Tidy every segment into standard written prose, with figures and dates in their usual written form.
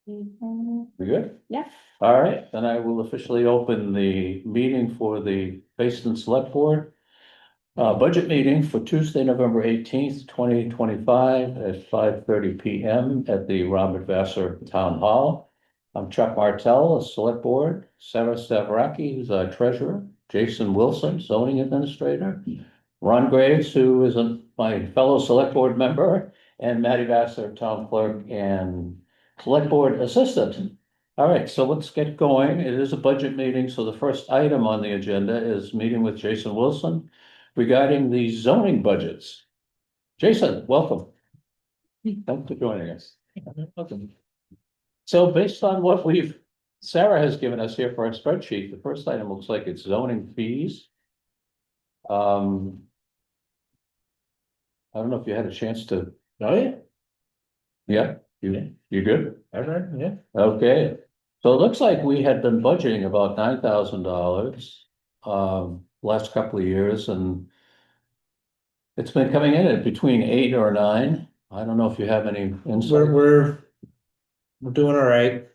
We good? Yeah. All right, then I will officially open the meeting for the Basin Select Board. Budget meeting for Tuesday, November 18th, 2025 at 5:30 PM at the Robert Vassar Town Hall. I'm Chuck Martell, Select Board, Sarah Stavraki, who's our treasurer, Jason Wilson, zoning administrator, Ron Graves, who is my fellow Select Board member, and Matty Vassar, town clerk and Select Board assistant. All right, so let's get going. It is a budget meeting, so the first item on the agenda is meeting with Jason Wilson regarding the zoning budgets. Jason, welcome. Thanks for joining us. Welcome. So based on what Sarah has given us here for our spreadsheet, the first item looks like it's zoning fees. I don't know if you had a chance to. Oh, yeah. Yeah, you good? All right, yeah. Okay, so it looks like we had been budgeting about $9,000 last couple of years, and it's been coming in at between 8 or 9. I don't know if you have any insight. We're doing all right,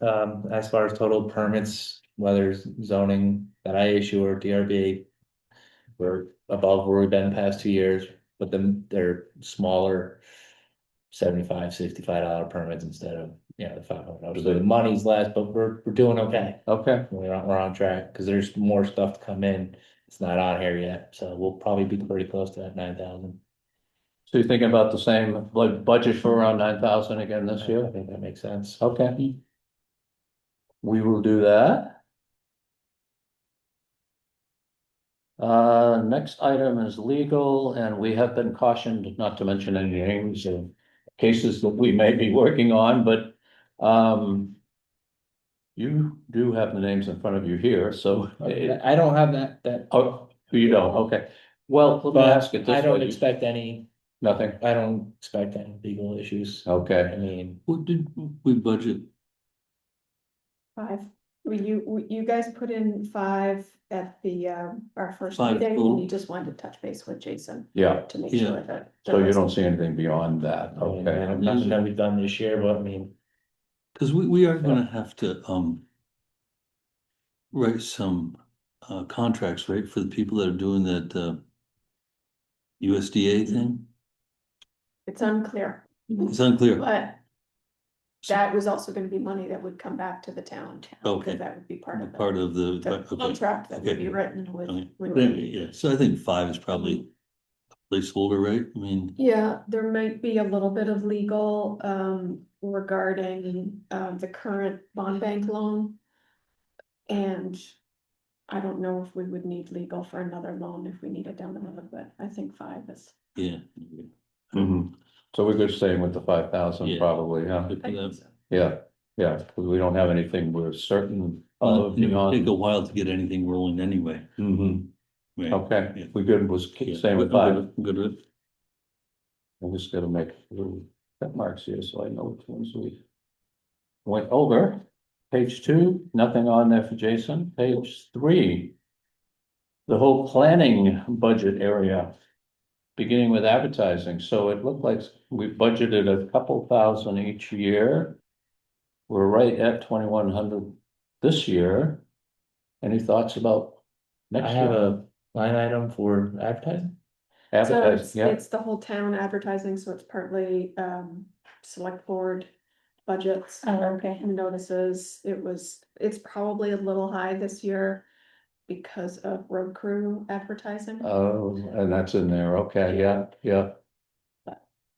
as far as total permits, whether it's zoning that I issue or DRB. We're above where we've been the past 2 years, but then they're smaller, $75-$65 permits instead of, the $500. So the money's less, but we're doing okay. Okay, We're on track, because there's more stuff to come in. It's not on here yet, so we'll probably be pretty close to that 9,000. so you're thinking about the same budget for around 9,000 again this year? I think that makes sense. Okay. We will do that. Next item is legal, and we have been cautioned not to mention any names of cases that we may be working on, but you do have the names in front of you here, so. I don't have that. Oh, you don't, okay. Well, let me ask it I this don't way. expect any Nothing, legal issues. okay. I mean, What did we budget? 5. You guys put in 5 at the, our first 5 meeting, total. and you just wanted to touch base with Jason. Yeah. To make Yeah. sure that. So you don't see anything beyond that, I mean, okay? nothing that we've done this year, but I mean, Because we are gonna have to write some contracts, right, for the people that are doing that USDA thing? It's unclear, It's unclear. but that was also gonna be money that would come back to the town. Okay. Because that would be part of Part of the. the okay. contract that would be Okay. written with. Okay. with- Yeah, so I think 5 is probably a placeholder, right? I mean, Yeah, there might be a little bit of legal regarding the current bond bank loan. And I don't know if we would need legal for another loan if we need it down the road, but I think 5 is. yeah. Mhm. So we're just staying with the 5,000 Yeah. probably, huh? Good for I them. think so. Yeah, yeah, because we don't have anything we're certain Well, of it would take a beyond. while to get anything rolling anyway. Mhm. Right? Okay, Yeah. we good, was Yeah. staying with I'm 5. Good with it. I'm just gonna make little cut marks here so I know which ones we went over. Page 2, nothing on there for Jason. Page 3. The whole planning budget area, beginning with advertising. So it looked like we budgeted a couple thousand each year. We're right at 2,100 this year. Any thoughts about I next have year? a line item for advertising. So it's, Advertising, yeah. it's the whole town advertising, so it's partly select board budgets. Okay. And notices, it's probably a little high this year because of road crew advertising. Oh, and that's in there. Okay, yeah, yeah.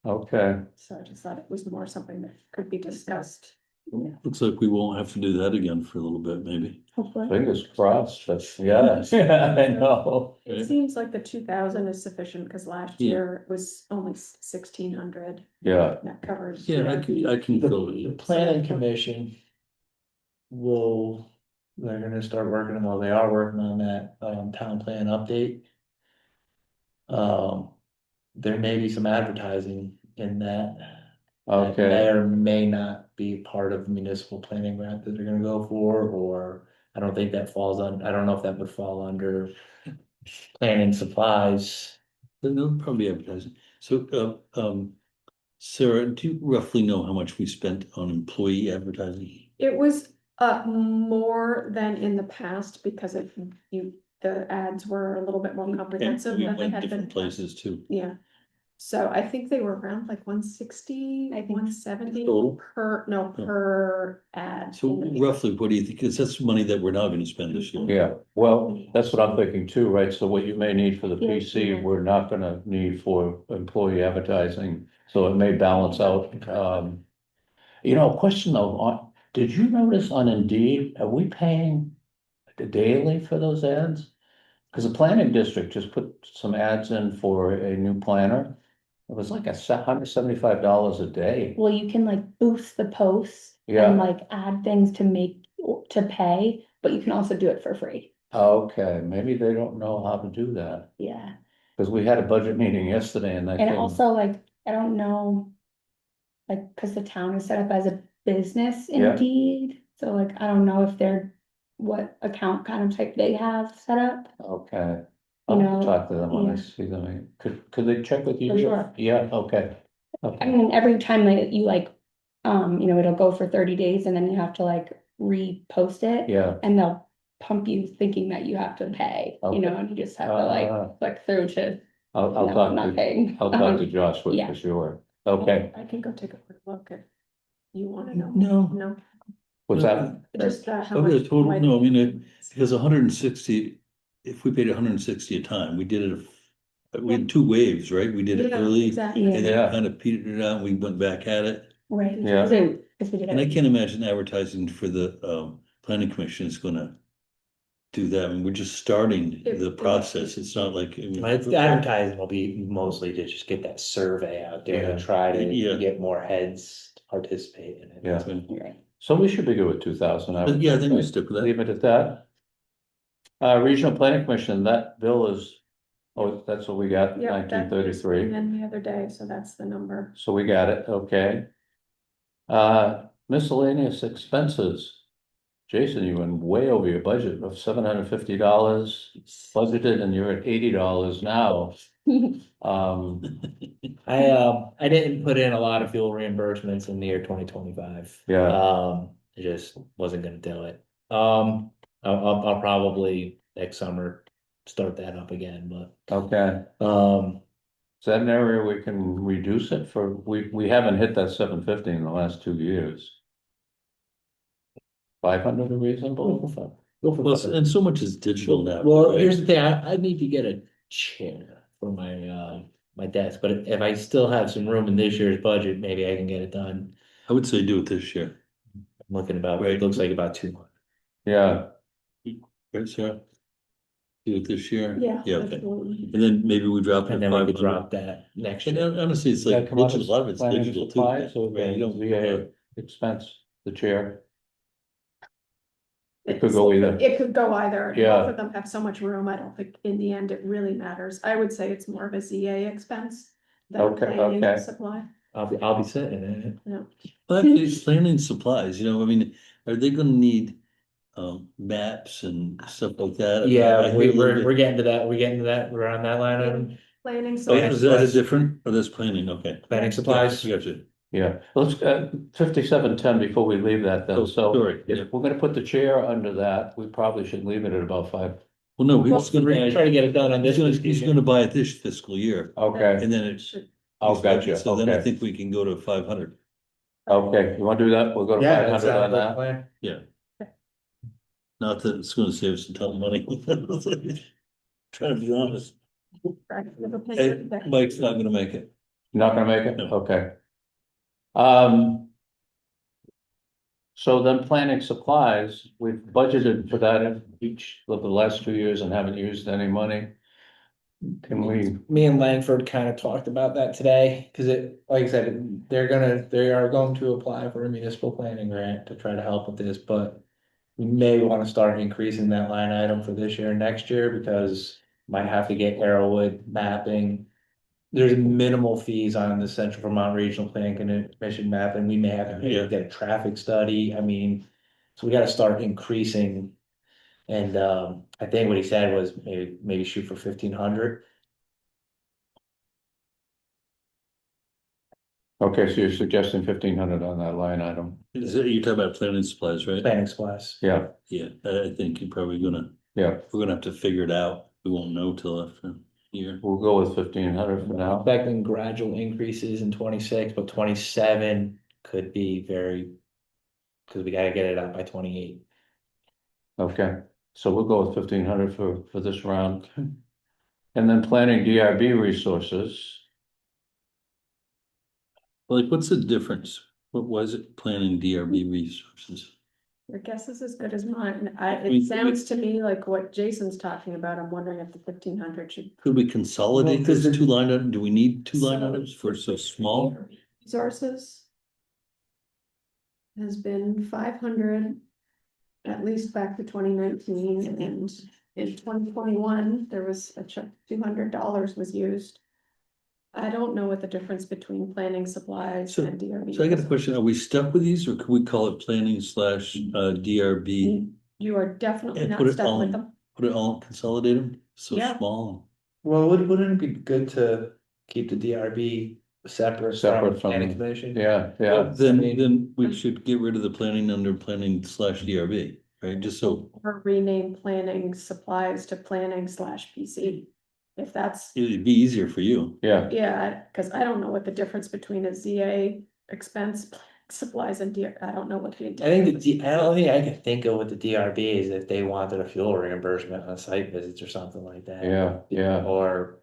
Okay, So I just thought it was more something that could be discussed. Looks like we won't have to do that again for a little bit, maybe. Hopefully. fingers crossed, that's, yeah, I know. It seems like the 2,000 is sufficient, because last Yeah. year it was only 1,600. Yeah, That covers. Yeah, I can go with The it. planning commission they're gonna start working, well, they are working on that, town plan update. There may be some advertising in that. That okay, may or may not be part of the municipal planning grant that they're gonna go for, or I don't think that falls on, I don't know if that would fall under planning supplies. They'll probably be advertising. So, Sarah, do you roughly know how much we spent on employee advertising? It was more than in the past because the ads were a little bit more And comprehensive we than they went had been. different places too. Yeah, so I think they were around like 160, I think 170 Total? per ad. So in the paper. roughly, what do you think? Because that's money that we're not gonna spend this year. Yeah, well, that's what I'm thinking too, right? So what you may need for the Yeah, PC, yeah. we're not gonna need for employee advertising, so it may balance out. Question though, did you notice on Indeed, are we paying daily for those ads? Because the planning district just put some ads in for a new planner. It was like $175 a day. Well, you can like boost the posts Yeah. and like add things to pay, but you can also do it for free. Okay, maybe they don't know how to do that, Yeah. because we had a budget meeting yesterday and that And came. also like, I don't know, like, cause the town is set up as a business Yeah. indeed. So like, I don't know if what account kind of type they have set up. Okay, You I'll know, talk to them when I yeah. see them. Could they check with you? For sure. Yeah, okay. I Okay, mean, every time that you like, it'll go for 30 days and then you have to like repost it. yeah. And they'll pump you thinking that you have to pay, Okay. and you just have to like click through to, I'll no, talk not to, paying. I'll talk to Joshua yeah. for sure. Okay, I can go take a quick look if you wanna know. No. No, what's that? just how Okay, much. total, might- no, I mean, because 160, if we paid 160 a time, we did it. We had two waves, right? We did it Yeah, early exactly. Yeah. and Yeah. then kind of petered it out. We went back at it. Right. Yeah. Because we did And I it. can't imagine advertising for the planning commission is gonna do that. I mean, we're just starting the process. It's not like. I mean, My advertising will be mostly to just get that survey out there Yeah. to try Yeah. to get more heads to participate in it. Yeah. Right. So we should be good with 2,000. But yeah, I think we stick with that. Leave it at that. Regional Planning Commission, that bill is, that's what we got, Yeah, that just 1933. came in the other day, so that's the number. So we got it, okay. Miscellaneous expenses. Jason, you went way over your budget of $750 budgeted and you're at $80 now. I didn't put in a lot of fuel reimbursements in the year 2025. Yeah. I just wasn't gonna do it. I'll probably next summer start that up again, Okay, is that an area we can reduce it for? We haven't hit that 750 in the last 2 years. 500 are reasonable? go for Well, five. and so much is digital now. Well, right? here's the thing, I need to get a chair for my desk, but if I still have some room in this year's budget, maybe I can get it done. I would say do it this year, I'm looking about, Right. it looks like about 200. Yeah, right, Sarah? Do it this year? Yeah. Yeah, okay. absolutely. And then maybe we drop it And to then we could 500. drop that next And year. honestly, it's Does that like come out digital, as a lot of it's planning digital too. supplies or Right, you don't. VA expense, the chair? It could go either. It could go either. Yeah. Both of them have so much room. I don't think in the end it really matters. I would say it's more of a ZA expense than a Okay, planning okay. supply. I'll be sitting in it. No. Well, actually, planning supplies, I mean, are they gonna need, maps and stuff like that? I Yeah, hear a little we're bit- getting to that, we're on that line item, Planning. Oh, supplies. is that a different, oh, that's planning, okay. planning supplies. Gotcha. Yeah, let's, 5710 before we leave that then. Oh, So sorry, yeah. if we're gonna put the chair under that, we probably should leave it at about 5. Well, no, Well, he's gonna we're gonna try buy, to get it done on this. he's gonna buy it this fiscal year, Okay, and then it's. Should- oh, gotcha, So then I okay, think we can go to 500. okay, you wanna do that? We'll go to Yeah, 500 that on sounds like a that. plan. Yeah. Not that it's gonna save us a ton of money. Trying to be honest. Right, we have a Hey, picture there. Mike's not gonna make it. Not gonna make it? No. Okay. So then planning supplies, we've budgeted for that in each of the last 2 years and haven't used any money. Can we, Me and Langford kind of talked about that today, cause like I said, they are going to apply for a municipal planning grant to try to help with this, but. We may wanna start increasing that line item for this year and next year, because might have to get Arrowwood mapping. There's minimal fees on the Central Vermont Regional Planning Commission map, and we may have to Yeah. get a traffic study, I mean. So we gotta start increasing. And I think what he said was maybe shoot for 1,500. Okay, so you're suggesting 1,500 on that line item? You're talking about planning supplies, right? Planning supplies. Yeah, Yeah, I think you're probably gonna, yeah, we're gonna have to figure it out. We won't know till after a year. we'll go with 1,500 for now. Expecting gradual increases in 26, but 27 could be very, because we gotta get it out by 28. Okay, so we'll go with 1,500 for this round. And then planning DRB resources. Like, what's the difference? What was it, planning DRB resources? Your guess is as good as mine. We- It sounds to me like what Jason's talking about. I'm wondering if the 1,500 should. Could we consolidate Well, 'cause those the- two line items? Do we need two line So- items for so small? Resources. Has been 500. At least back to 2019, and in 2021, there was a check, $200 was used. I don't know what the difference between planning supplies So- and DRB. So I got a is. question. Are we stuck with these or could we call it planning slash DRB? You are definitely And not put it stuck with on- them. Put it all, consolidate them? So Yeah. small. Well, wouldn't it be good to keep the DRB separate Separate from planning from- commission? Yeah, yeah, Then we should get rid of the planning under planning slash DRB, right? Just so Or rename planning supplies to planning/PC. If that's, it'd be easier for you. yeah. yeah, cause I don't know what the difference between a ZA expense supplies and I don't know what the. I think the only thing I can think of with the DRB is if they wanted a fuel reimbursement on site visits or something like that. Yeah, yeah. Or,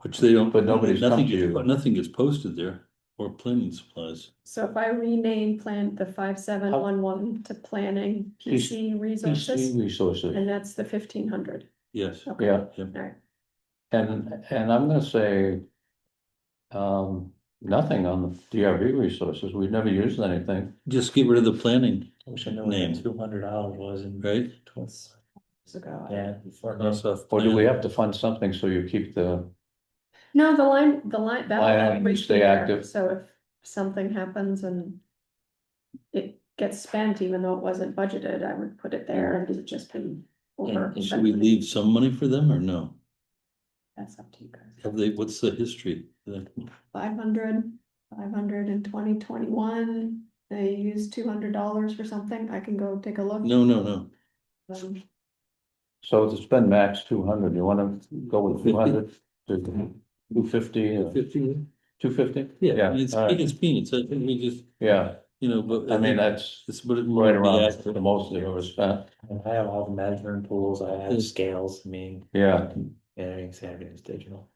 Which they don't. But nobody's come nothing to gets- you. Nothing gets posted there or planning supplies. So if I rename the 5711 to planning PC resources, PC resources, and that's the 1,500. Yes. Okay. yeah, Alright, and I'm gonna say. Nothing on the DRB resources, we've never used anything. Just get rid of the planning, I wish I knew what Name. that $200 was in. right? years ago. Yeah. before Cross then. off Or do we plan. have to fund something so you keep the, No, the line, that Line will item, always stay be there. active. So if something happens and it gets spent, even though it wasn't budgeted, I would put it there and it would just be over. And Should we leave some money for them or no? That's up to you guys. Have they, what's the history? 500 in 2021, they used $200 for something. I can go take a look. No. Um, so to spend max 200, you wanna go with 200 to 250, 250? Yeah, it's, all right. it's peanuts. I think we just, Yeah, but. I mean, that's It's what it. right around the most they've ever spent, I have all the measuring tools, I have scales, I mean, yeah. everything's digital.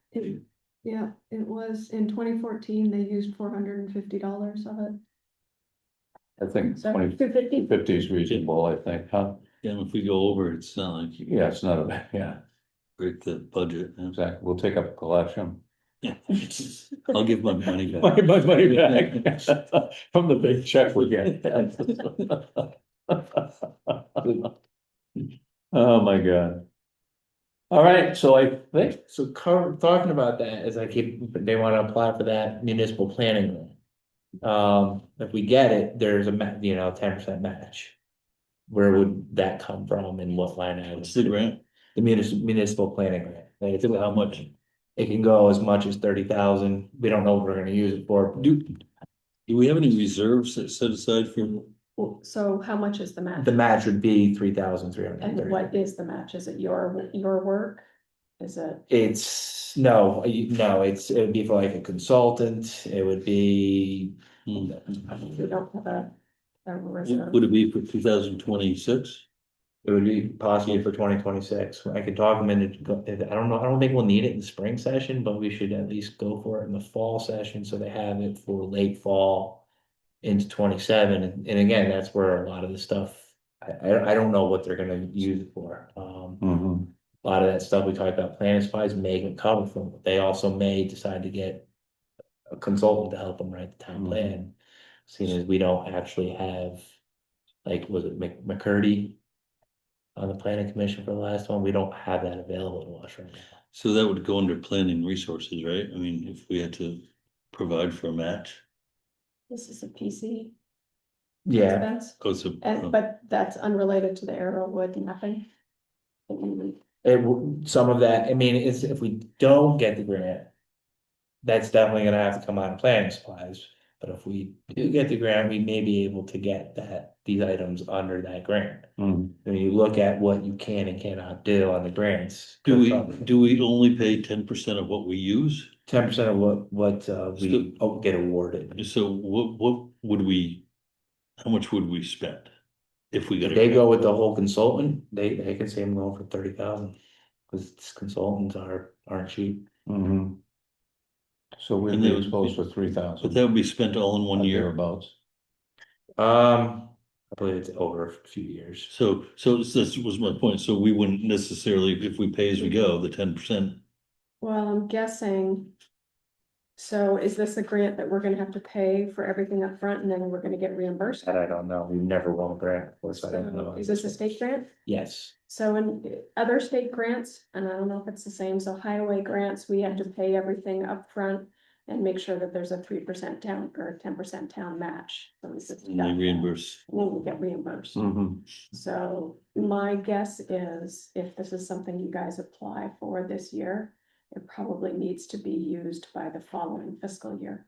Yeah, it was in 2014, they used $450 of it. I think So 250 250. is reasonable, I think, huh? Yeah, if we go over, it's not like you Yeah, it's not a, bad. Yeah, break the budget. exactly, we'll take up a collection. Yeah. I'll give my money back. My money back from the big check we get. Oh, my God. All right, so I think, So talking about that, as I keep, they wanna apply for that municipal planning grant. If we get it, there's a 10% match. Where would that come from and what line item? What's the grant? The municipal planning grant. Like, it's How much? It can go as much as 30,000, we don't know what we're gonna use it for. Do we have any reserves that set aside for? So how much is the match? The match would be 3,330. And what is the match? Is it your work? Is it, It's, no, it would be for like a consultant, it would be. Hmm. you don't have a reserve? Would it be for 2026? It would be possibly for 2026. I could talk them into, I don't know, I don't think we'll need it in the spring session, but we should at least go for it in the fall session, so they have it for late fall. Into 27, and again, that's where a lot of the stuff, I don't know what they're gonna use it for. mhm, A lot of that stuff we talked about, planning supplies may get covered from, they also may decide to get. A consultant to help them write the town Mhm. plan, seeing as we don't actually have, like, was it McCurdy? On the planning commission for the last one, we don't have that available to us right now. So that would go under planning resources, right? I mean, if we had to provide for a match. This is a PC Yeah, expense, Oh, so. but that's unrelated to the Arrowwood mapping. some of that, I mean, it's, if we don't get the grant. that's definitely gonna have to come out of planning supplies. But if we do get the grant, we may be able to get these items under that grant. Hmm. When you look at what you can and cannot do on the grants. Do we only pay 10% of what we use? 10% of what we get awarded. So what would we, how much would we spend? If we got If they go with the whole consultant, they can say I'm going for 30,000. Cause consultants aren't cheap. Mhm. So we'd And be they would exposed be- for 3,000. But that would be spent all in one year. Thereabouts. I believe it's over a few years. So this was my point. So we wouldn't necessarily, if we pay as we go, the 10%. Well, I'm guessing. So is this a grant that we're gonna have to pay for everything up front and then we're gonna get reimbursed? That I don't know. We've never won a grant. Of course, I don't So know. is this a state grant? Yes. So in other state grants, and I don't know if it's the same, so highway grants, we have to pay everything up front and make sure that there's a 3% town or 10% town match. So this is And they reimburse. And then we get reimbursed. Mhm. So my guess is if this is something you guys apply for this year, it probably needs to be used by the following fiscal year.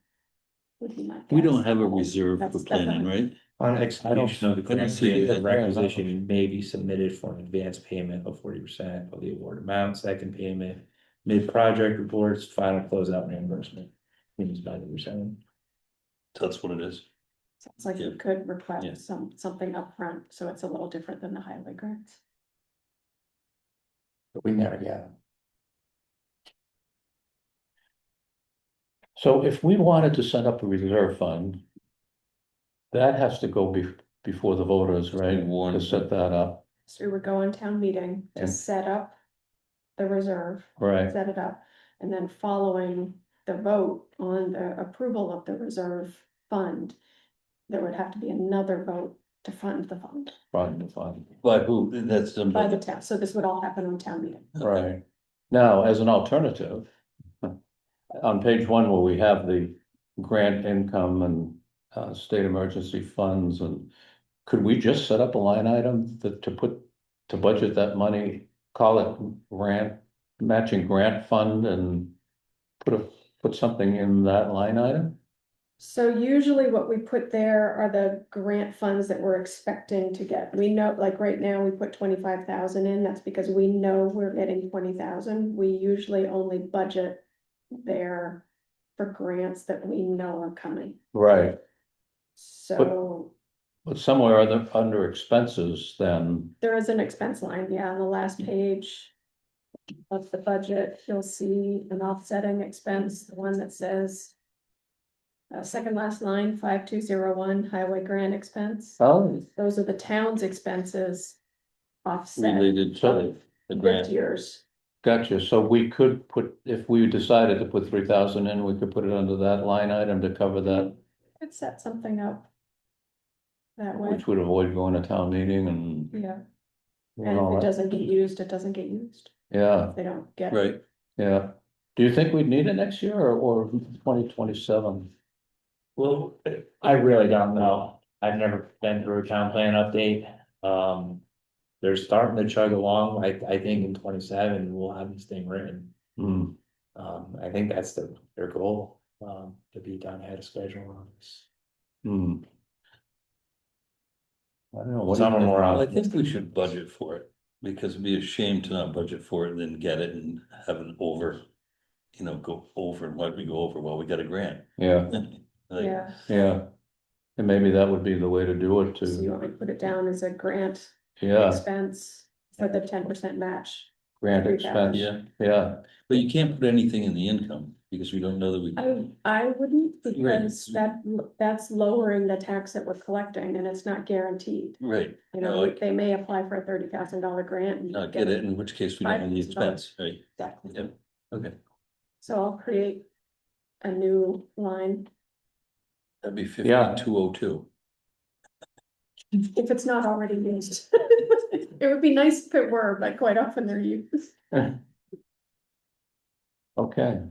Would be my We guess. don't have a reserve for That's planning, definitely- right? On execution of the I don't grant, see the that. requisition may be submitted for an advance payment of 40% of the award amount, second payment. Mid-project reports, final closeout reimbursement. Means by the percent. That's what it is. Sounds like you Yeah. could Yeah. request something upfront, so it's a little different than the highway grants. But we never get them. So if we wanted to set up a reserve fund, that has to go before the voters, right? Warn. To set that up, So we would go on town meeting to Yeah. set up the reserve, right? set it up, and then following the vote on the approval of the reserve fund, there would have to be another vote to fund the fund Fund. By who? That's done by the town. So this would all happen on town meeting. Right. Now, as an alternative, on page one where we have the grant income and state emergency funds, and could we just set up a line item to budget that money, call it matching grant fund and put something in that line item? So usually what we put there are the grant funds that we're expecting to get. We know, like right now, we put 25,000 in, that's because we know we're getting 20,000. We usually only budget there for grants that we know are coming. Right. So But somewhere under expenses, then, there is an expense line, yeah, on the last page of the budget, you'll see an offsetting expense, the one that says second last line, 5201, highway grant expense. oh, Those are the town's expenses offset Related to the this grant. year's. gotcha. So we could put, if we decided to put 3,000 in, we could put it under that line item to cover that, Could set something up that way, which would avoid going to town meeting and. yeah. and And all if it that. doesn't get used, it doesn't get used. Yeah, If they don't get it. Right. yeah. Do you think we'd need it next year or 2027? Well, I really don't know. I've never been through a town plan update. They're starting to chug along. I think in 27 we'll have this thing written. Hmm, I think that's their goal, to be done ahead of schedule on this. hmm. I don't know. What do Some you are think? more Well, I on, think we should budget for it, because it'd be a shame to not budget for it and then get it and have an go over, and why we go over, well, we got a grant. Yeah, Like, Yeah, yeah. And maybe that would be the way to do it so you to, want me to put it down as a grant yeah, expense for the 10% match? grant expense, Yeah, yeah. but you can't put anything in the income, because we don't know that we. I wouldn't, Right. because that's lowering the tax that we're collecting and it's not guaranteed. Right, You No, know, like- they may apply for a $30,000 grant and not get it, in which case we don't have the expense, right? Exactly. Yep, okay, So I'll create a new line. that'd be Yeah. 5202. If it's not already used. It would be nice if it were, but quite often they're used. Okay.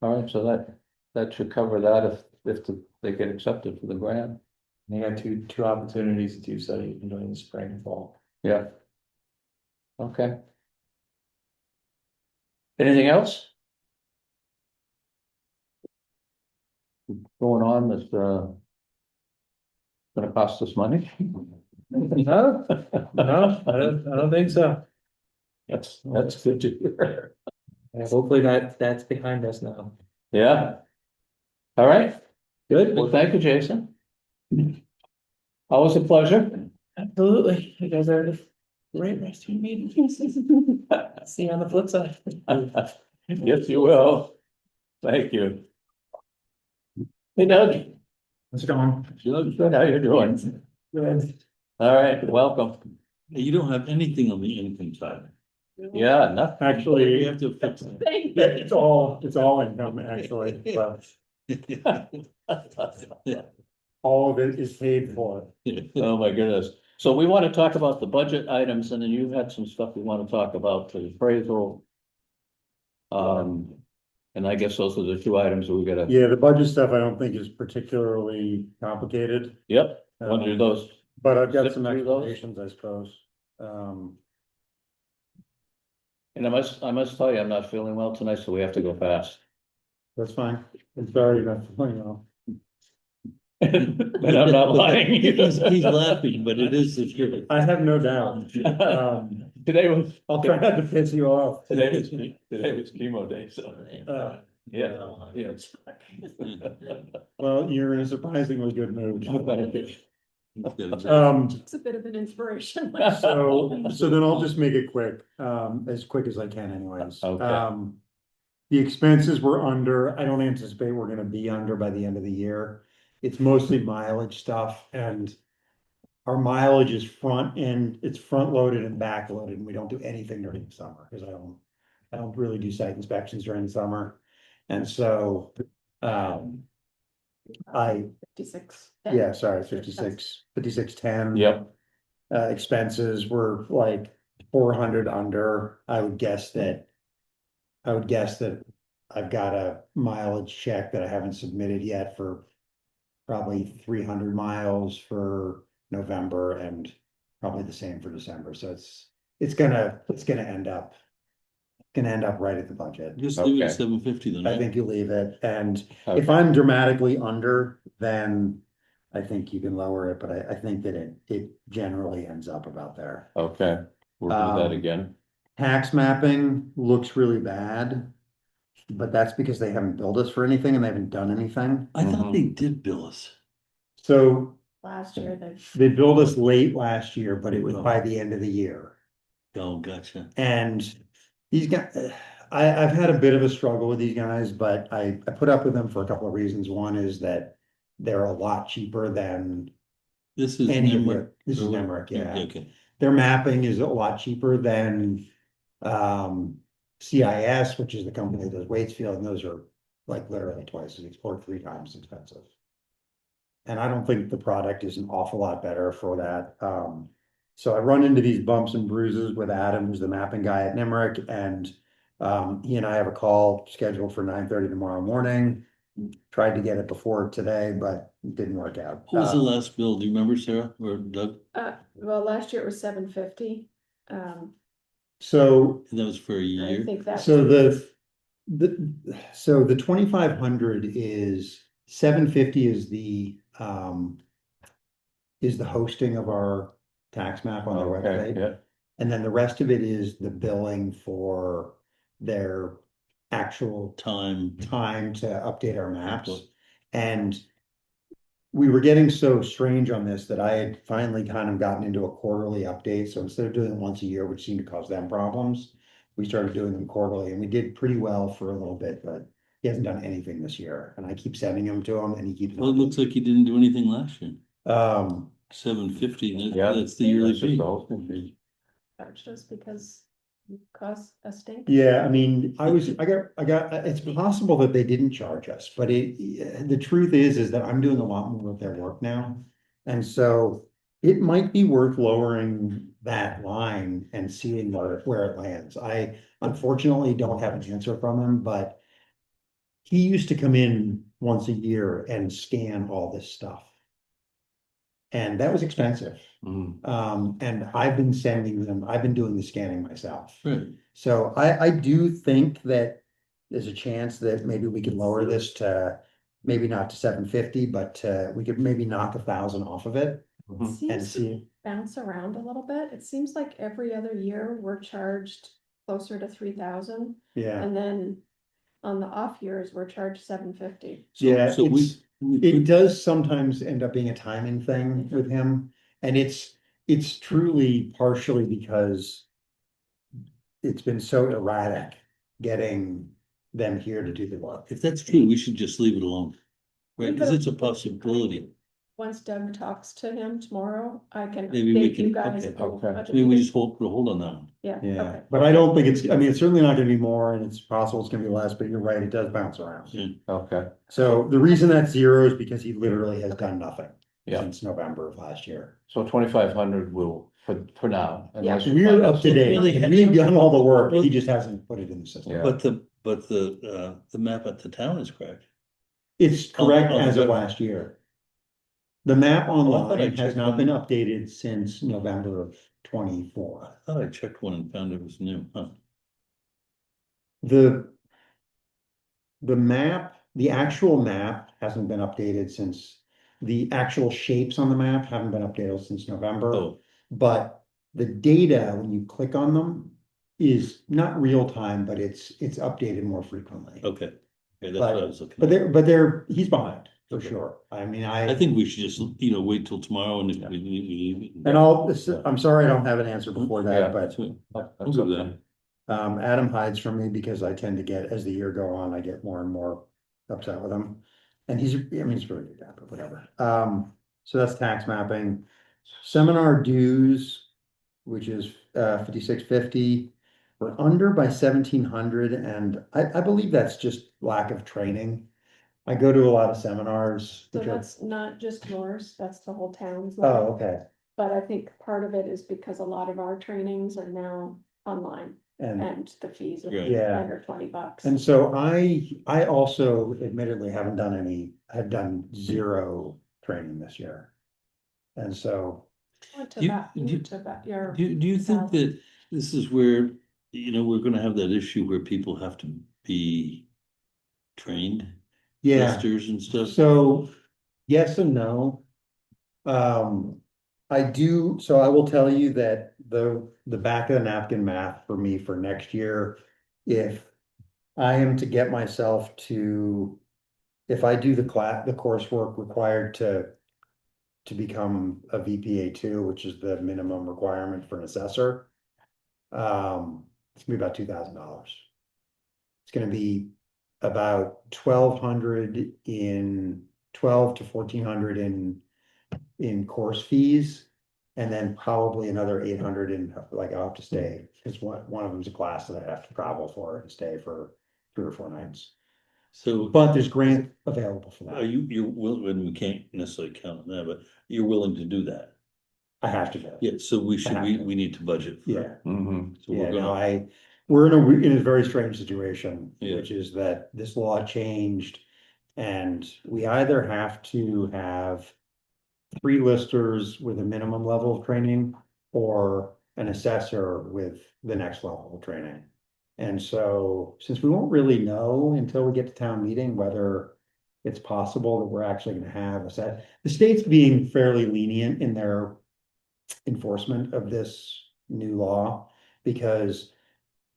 All right, so that should cover that if they get accepted for the grant. they got two opportunities to do so, you can join the spring and fall. Yeah. Okay. Anything else? going on that's, gonna cost us money? No, no, I don't think so. That's good to hear. And hopefully that's behind us now. Yeah. All right, Good. well, thank you, Jason. Always a pleasure. Absolutely. You guys are the great rest of your meeting. See you on the flip side. Yes, you will. Thank you. Hey, Doug. How's it going? Good, how you doing? Good. All right, welcome. You don't have anything on the income side. Yeah, nothing. We Actually, have to fix it. it's all income actually, but all of it is paid for. Oh, my goodness. So we want to talk about the budget items and then you had some stuff we want to talk about, the appraisal. And I guess those are the two items we gotta, Yeah, the budget stuff I don't think is particularly complicated, yep, want to do those. but I've got Zip some through those? explanations, I suppose. And I must tell you, I'm not feeling well tonight, so we have to go fast. That's fine. I'm sorry, you're not feeling well. And I'm not lying. He's laughing, but it is the truth. I have no doubt. Today was, I'll try not to piss you off. today was chemo day, so, Uh, yeah, yeah. Well, you're in a surprisingly good mood. It's a bit of an inspiration. So then I'll just make it quick as I can anyways. Okay. The expenses were under, I don't anticipate we're gonna be under by the end of the year. It's mostly mileage stuff and our mileage is it's front loaded and back loaded and we don't do anything during the summer because I don't really do site inspections during the summer. And so, I, 56. yeah, sorry, 5610. Yep, Expenses were like 400 under. I would guess that I've got a mileage check that I haven't submitted yet for probably 300 miles for November and probably the same for December. So it's gonna end up right at the budget. Just leave it Okay. at 750 then. I think you leave it, and if okay, I'm dramatically under, then I think you can lower it, but I think that it generally ends up about there. okay, we'll do that Um, again. Tax mapping looks really bad, but that's because they haven't billed us for anything and they haven't done anything. I thought they did bill us. So Last year, they billed us late last year, but it was by the end of the year. Oh, gotcha. And these guys, I've had a bit of a struggle with these guys, but I put up with them for a couple of reasons. One is that they're a lot cheaper than This is. any of Nemrick. this is Nemrick, yeah. Okay. Their mapping is a lot cheaper than CIS, which is the company that does Waitsfield, and those are like literally twice as or 3 times expensive. And I don't think the product is an awful lot better for that. So I run into these bumps and bruises with Adam, who's the mapping guy at Nemrick, and he and I have a call scheduled for 9:30 tomorrow morning. Tried to get it before today, but it didn't work out. What was the last bill? Do you remember, Sarah or Doug? well, last year it was 750. So That was for a I year. think that's. So the 2,500 is 750 is the hosting of our tax map on their Okay, website. yeah, And then the rest of it is the billing for their actual Time. time to update our maps. Okay. And we were getting so strange on this that I had finally kind of gotten into a quarterly update. So instead of doing it once a year, which seemed to cause them problems, we started doing them quarterly and we did pretty well for a little bit, but he hasn't done anything this year. And I keep sending him to him and he keeps. Well, it looks like you didn't do anything last year. 750, yeah. that's the yearly That's just fee. the hosting fee. Charged us because it cost a stink. Yeah, I mean, it's possible that they didn't charge us, but the truth is that I'm doing a lot more of their work now. And so it might be worth lowering that line and seeing where it lands. I unfortunately don't have an answer from him, but he used to come in once a year and scan all this stuff. And that was expensive. And I've been doing the scanning myself. Right. So I do think that there's a chance that maybe we can lower this to maybe not to 750, but we could maybe knock 1,000 off of it Mhm. and Seems to see. bounce around a little bit. It seems like every other year we're charged closer to 3,000. Yeah, And then on the off years, we're charged 750. yeah, So it does sometimes end up being a timing thing with him. And it's truly partially because it's been so erratic getting them here to do the work. If that's true, we should just leave it alone. Right, Leave because it it's a alone. possibility. Once Doug talks to him tomorrow, I can Maybe we update you can- guys. okay, at the okay. budget Maybe we meeting. just put a hold on that one. Yeah, Yeah, okay. but I don't think it's, I mean, it's certainly not gonna be more and it's possible it's gonna be less, but you're right, it does bounce around. Yeah. Okay, So the reason that's zero is because he literally has done nothing Yeah. since November of last year. so 2,500 will, for now. Yeah. unless you We're find up out to date, Really? and we've done all the work, he just hasn't put it in the system. Yeah. But the map at the town is correct. It's correct On the as of web. last year. The map I thought I online has checked not one. been updated since November of 24. I thought I checked one and found it was new, huh? The map, the actual map hasn't been updated since, the actual shapes on the map haven't been updated since November. Oh, But the data, when you click on them, is not real time, but it's updated more frequently. okay. Okay, that's what I was looking But at. he's behind, for Okay. sure. I mean, I think we should just, wait till tomorrow and if we leave. and I'm sorry I don't have an answer before Yeah. that, but I'm good with that. Adam hides from me because I tend to get, as the year go on, I get more and more upset with him. And he's really good at it, but whatever. So that's tax mapping. Seminar dues, which is 5650. We're under by 1,700, and I believe that's just lack of training. I go to a lot of seminars. So which are- that's not just yours, that's the whole town's. Oh, okay. But I think part of it is because a lot of our trainings are now online And and the fees are Right. Yeah. under $20. And so I also admittedly haven't done have done zero training this year. And so, Went to You- that, you- you took that, your. Do you think that this is where, we're gonna have that issue where people have to be trained? yeah, Testers and stuff? so yes and no. So I will tell you that the back of the napkin math for me for next year, if I am to get myself to, if I do the coursework required to become a VPA2, which is the minimum requirement for an assessor, it's gonna be about $2,000. It's gonna be about 1,200 in 12 to 1,400 in course fees. And then probably another 800 in, like, I'll have to stay, because one of them's a class that I have to travel for and stay for 3 or 4 nights. So But there's grant available for are that. you're willing, and we can't necessarily count on that, but you're willing to do that? I have to do it. Yeah, so we have to. we need to budget. for it. Yeah. Mhm. So Yeah, we're no, gonna, we're in a very strange situation, Yeah. which is that this law changed. And we either have to have 3 listers with a minimum level of training or an assessor with the next level of training. And so, since we won't really know until we get to town meeting whether it's possible that we're actually gonna have the state's being fairly lenient in their enforcement of this new law, because,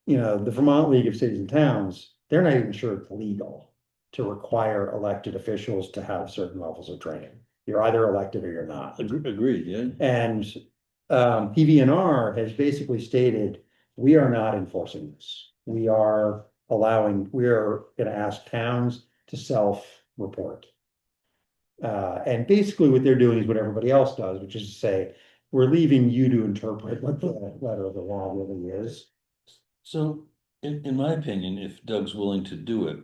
the Vermont League of Cities and Towns, they're not even sure it's legal to require elected officials to have certain levels of training. You're either elected or you're not. agreed, yeah. And PVNR has basically stated, we are not enforcing this. We are gonna ask towns to self-report. And basically what they're doing is what everybody else does, which is to say, we're leaving you to interpret what the letter of the law really is. So, in my opinion, if Doug's willing to do it.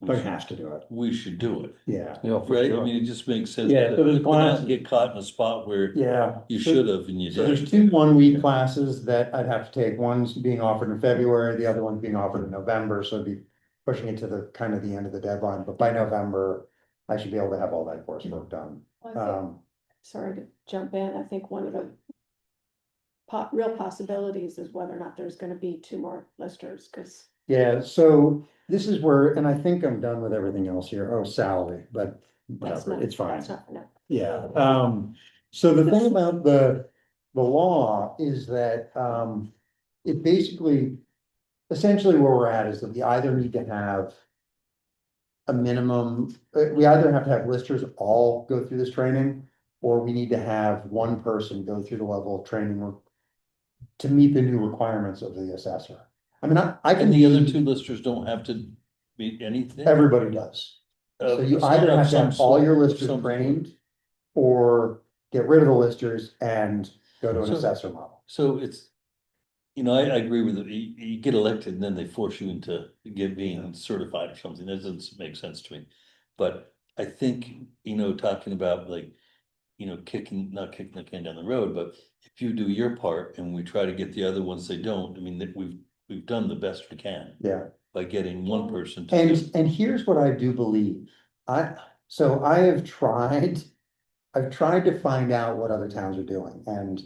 Doug has to do it. We should do it, Yeah, Yeah, for right? I sure. mean, it just makes sense. Yeah, so there's But not classes. get caught in a spot where yeah. you So- should have and you So there's didn't. 2 1-week classes that I'd have to take. One's being offered in February, the other one's being offered in November, so it'd be pushing it to the kind of the end of the deadline, but by November, I should be able to have all that coursework done. I think- Sorry to jump in, I think one of the real possibilities is whether or not there's gonna be 2 more listers, because Yeah, so this is where, and I think I'm done with everything else here. Oh, salary, but That's whatever, not- it's fine. that's not- no. Yeah, so the thing about the law is that, it basically, essentially where we're at is that we either need to have a minimum, we either have to have listers all go through this training, or we need to have one person go through the level of training to meet the new requirements of the assessor. I mean, I can And the other be, two listers don't have to be anything? everybody does. So you either have to have all your listers trained, or get rid of the listers and go to an So- assessor model. So it's, I agree with it, you get elected and then they force you into being certified or something, that doesn't make sense to me. But I think, talking about like, not kicking the can down the road, but if you do your part and we try to get the other ones, they don't, I mean, that we've done the best we can Yeah. by getting one person to do. And here's what I do believe. So I've tried to find out what other towns are doing, and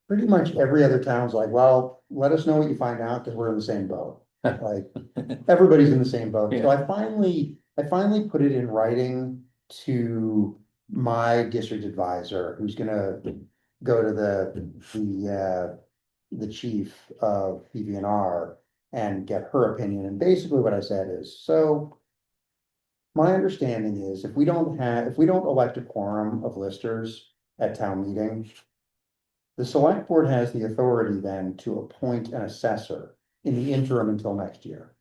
pretty much every other town's like, well, let us know what you find out, because we're in the same boat. Like, everybody's in the same boat. So I finally put it in writing to my district advisor, who's gonna go to the chief of PVNR and get her opinion. And basically what I said is, so my understanding is if we don't elect a quorum of listers at town meeting, the select board has the authority then to appoint an assessor in the interim until next year.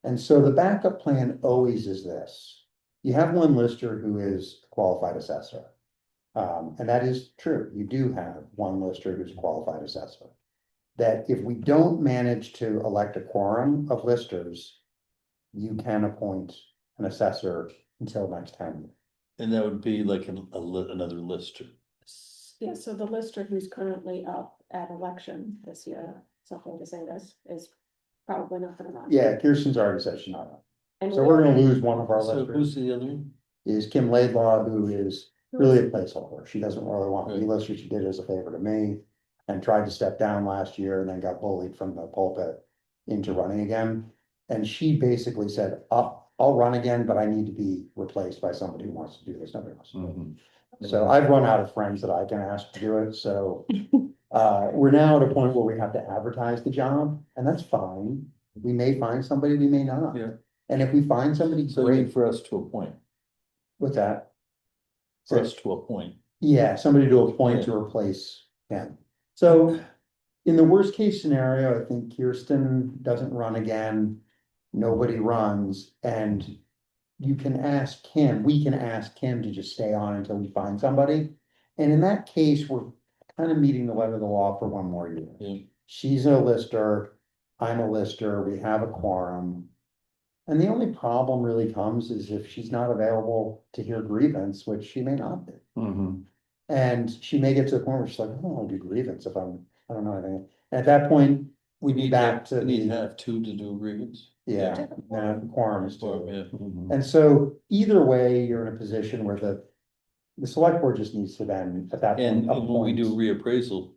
And so the backup plan always is this: you have one lister who is a qualified assessor. And that is true. You do have one lister who's a qualified assessor. That if we don't manage to elect a quorum of listers, you can appoint an assessor until next time. And that would be like another lister. Yeah, so the lister who's currently up at election this year, something to say this, is probably not gonna run. Yeah, Kirsten's already said she's not. And So we we're gonna already- lose one of our So who's listers, the other one? is Kim Laidlaw, who is really a placeholder. She doesn't really want to be Right. listed. She did it as a favor to me. And tried to step down last year and then got bullied from the pulpit into running again. And she basically said, I'll run again, but I need to be replaced by somebody who wants to do this. Nobody wants to do Mhm. it. So I've run out of friends that I can ask to do it, so. We're now at a point where we have to advertise the job, and that's fine. We may find somebody, we may not. Yeah. And if we find somebody So you mean great, for us to appoint, with that. for us to appoint. Yeah, somebody to appoint to replace him. So in the worst case scenario, I think Kirsten doesn't run again. Nobody runs, and you can ask Kim, we can ask Kim to just stay on until we find somebody. And in that case, we're kind of meeting the letter of the law for one more year. Yeah. She's a lister, I'm a lister, we have a quorum. And the only problem really comes is if she's not available to hear grievance, which she may not be. Mhm. And she may get to the point where she's like, I don't want to do grievance if I don't know anything. And at that point, We we'd be need back to we need to the, have two to do grievance. yeah, quorum is Or, too. yeah. Mhm. And so either way, you're in a position where the select board just needs to then, at that And point, when we do appoint. reappraisal,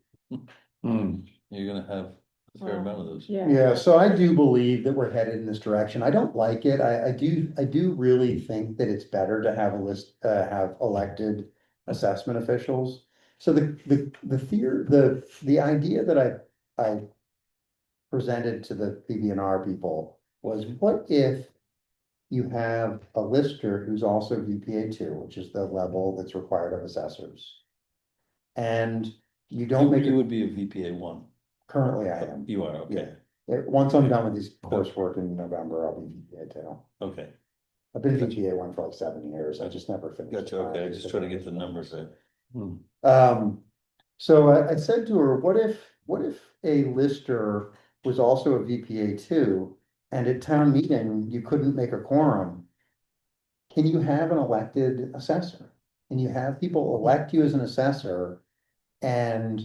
Mm. you're gonna have a fair amount of those. Yeah. Yeah, so I do believe that we're headed in this direction. I don't like it. I do really think that it's better to have have elected assessment officials. So the idea that I presented to the PBNR people was, what if you have a lister who's also VPA two, which is the level that's required of assessors? And you don't make You it, would be a VPA one. currently I am. You are, okay, Once I'm done with this coursework in November, I'll be VPA two. okay, I've been VPA one for like 7 years. I just never finished. gotcha, okay, I just try to get the numbers right. Mm. So I said to her, what if a lister was also a VPA two, and at town meeting, you couldn't make a quorum? Can you have an elected assessor? Can you have people elect you as an assessor? And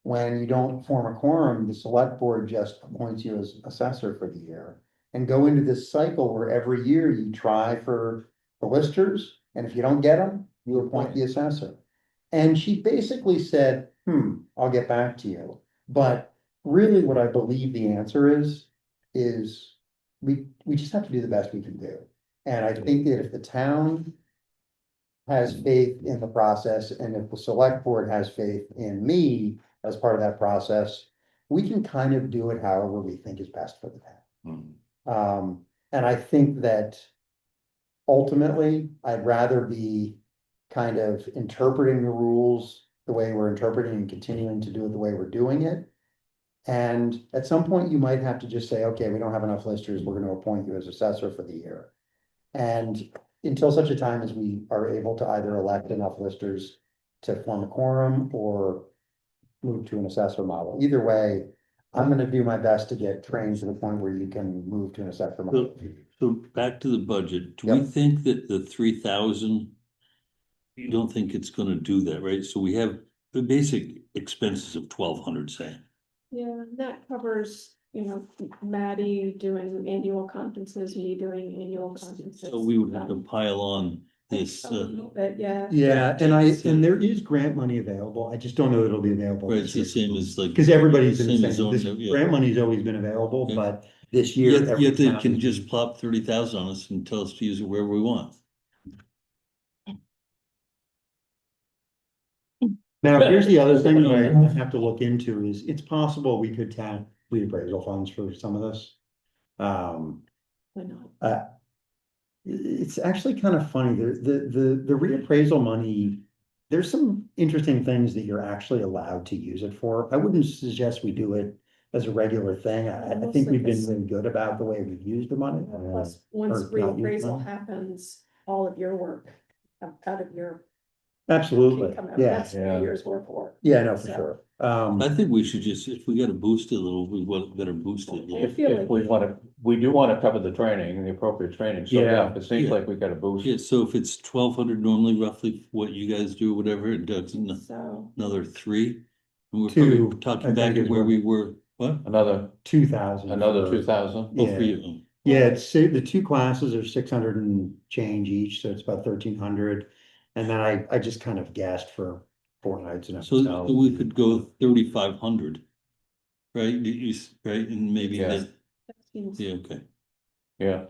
when you don't form a quorum, the select board just appoints you as assessor for the year. And go into this cycle where every year you try for the listers, and if you don't get them, you appoint the assessor. And she basically said, I'll get back to you. But really what I believe the answer is we just have to do the best we can do. And I think that if the town has faith in the process, and if the select board has faith in me as part of that process, we can kind of do it however we think is best for the town. And I think that ultimately, I'd rather be kind of interpreting the rules the way we're interpreting and continuing to do it the way we're doing it. And at some point, you might have to just say, okay, we don't have enough listers, we're gonna appoint you as assessor for the year. And until such a time as we are able to either elect enough listers to form a quorum or move to an assessor model, either way, I'm gonna do my best to get trained to the point where you can move to an assessor model. So back to the budget, do we Yep. think that the 3,000? You don't think it's gonna do that, right? So we have the basic expenses of 1,200, say. Yeah, that covers, Maddie doing annual conferences, me doing annual conferences. So we would have to pile on this, But yeah. Yeah, and there is grant money available, I just don't know that it'll be available. right, it's the same as like. Because everybody's in the Same as same, this zoning, yeah. grant money's always been available, Yeah. but this year. Yet, every yet they town can is- just plop 30,000 on us and tell us to use it wherever we want. Now, here's the other thing that I have to look into is, it's possible we could tap reappraisal funds for some of this. Why not? It's actually kind of funny, the reappraisal money, there's some interesting things that you're actually allowed to use it for. I wouldn't suggest we do it as a regular thing. I think we've been really good about the way we've used the money. Plus, once or not use reappraisal money. happens, all of your work out of your. Absolutely, can come out. yeah, That's 3 yeah. years worth of work. yeah, no, for So- sure. I think we should just, if we gotta boost it a little, we better boost it a I little. If, feel if like- we wanna, we do wanna cover the training, the appropriate training, so Yeah. yeah, it seems Yeah. like we got a boost. Yeah, so if it's 1,200 normally roughly, what you guys do, whatever, and Doug's So, another 3. And we're Two, probably I talking back think at is where what- we were, what? Another, 2,000. another for- 2,000. Oh, Yeah. for you. Yeah, it's, the two classes are 600 and change each, so it's about 1,300. And then I just kind of guessed for 4 nights and a So hotel. we could go 3,500. Right, right, and maybe Yeah. that, that seems- yeah, okay. Yeah,